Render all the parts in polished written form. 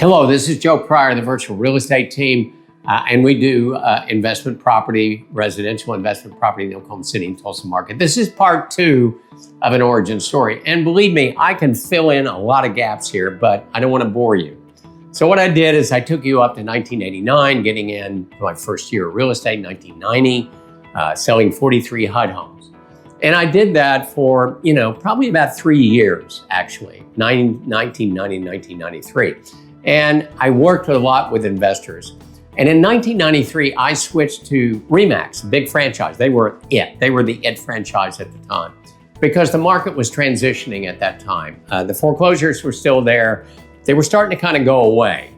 Hello, this is Joe Pryor, the virtual real estate team, and we do investment property, residential investment property in the Oklahoma City and Tulsa market. This is part 2 of an origin story. And believe me, I can fill in a lot of gaps here, but I don't want to bore you. So what I did is I took you up to 1989, getting in my first year of real estate, 1990, selling 43 HUD homes. And I did that for, probably about 3 years, actually, 1990, 1993. And I worked a lot with investors. And in 1993, I switched to RE/MAX, a big franchise. They were it. They were the it franchise at the time because the market was transitioning at that time. The foreclosures were still there. They were starting to kind of go away.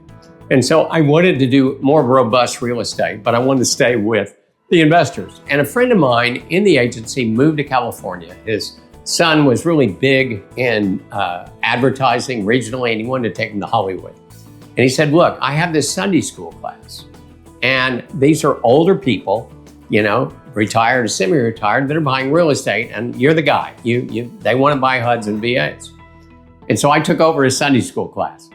And so I wanted to do more robust real estate, but I wanted to stay with the investors. And a friend of mine in the agency moved to California. His son was really big in advertising regionally, and he wanted to take him to Hollywood. And he said, look, I have this Sunday school class, and these are older people, retired and semi-retired, that are buying real estate, and you're the guy. They want to buy HUDs and VAs. And so I took over his Sunday school class.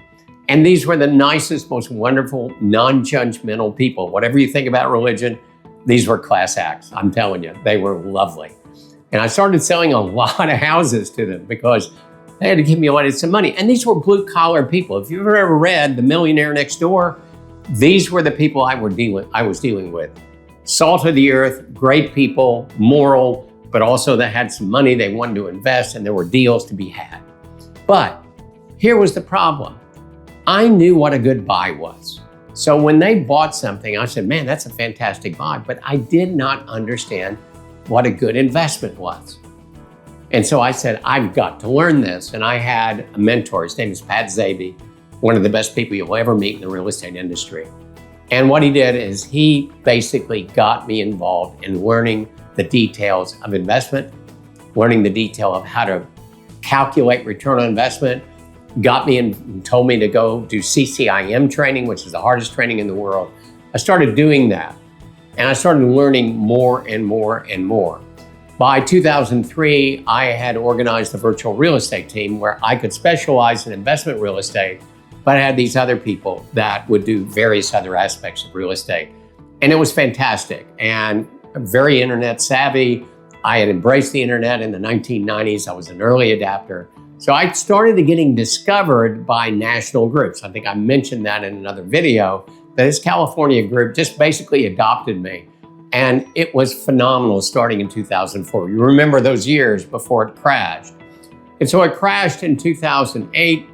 And these were the nicest, most wonderful, non-judgmental people. Whatever you think about religion, these were class acts. I'm telling you, they were lovely. And I started selling a lot of houses to them because they had to give me some money. And these were blue collar people. If you've ever read The Millionaire Next Door, these were the people I was dealing with. Salt of the earth, great people, moral, but also they had some money they wanted to invest, and there were deals to be had. But here was the problem. I knew what a good buy was. So when they bought something, I said, man, that's a fantastic buy. But I did not understand what a good investment was. And so I said, I've got to learn this. And I had a mentor, his name is Pat Zabey, one of the best people you'll ever meet in the real estate industry. And what he did is he basically got me involved in learning the details of investment, learning the detail of how to calculate return on investment, got me and told me to go do CCIM training, which is the hardest training in the world. I started doing that, and I started learning more and more and more. By 2003, I had organized the virtual real estate team where I could specialize in investment real estate, but I had these other people that would do various other aspects of real estate. And it was fantastic. And I'm very internet savvy. I had embraced the internet in the 1990s. I was an early adapter. So I started getting discovered by national groups. I think I mentioned that in another video, that this California group just basically adopted me. And it was phenomenal starting in 2004. You remember those years before it crashed. And so it crashed in 2008.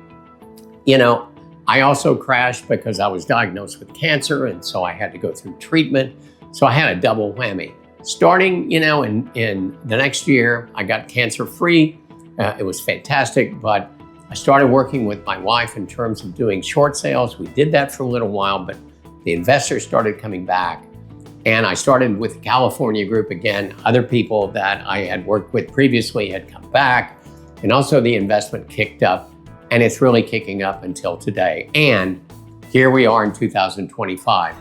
I also crashed because I was diagnosed with cancer, and so I had to go through treatment. So I had a double whammy. Starting, in the next year, I got cancer-free. It was fantastic, but I started working with my wife in terms of doing short sales. We did that for a little while, but the investors started coming back. And I started with the California group again. Other people that I had worked with previously had come back, and also the investment kicked up, and it's really kicking up until today. And here we are in 2025.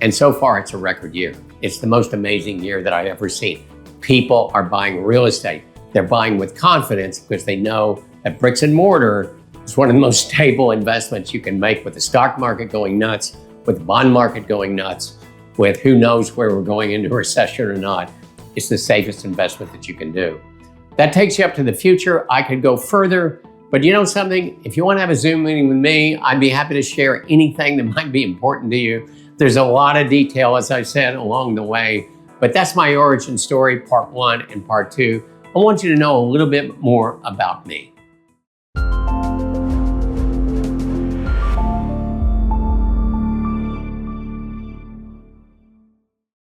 And so far, it's a record year. It's the most amazing year that I've ever seen. People are buying real estate. They're buying with confidence because they know that bricks and mortar is one of the most stable investments you can make, with the stock market going nuts, with the bond market going nuts, with who knows where we're going into a recession or not. It's the safest investment that you can do. That takes you up to the future. I could go further, but you know something? If you want to have a Zoom meeting with me, I'd be happy to share anything that might be important to you. There's a lot of detail, as I said, along the way, but that's my origin story, part 1 and part 2. I want you to know a little bit more about me.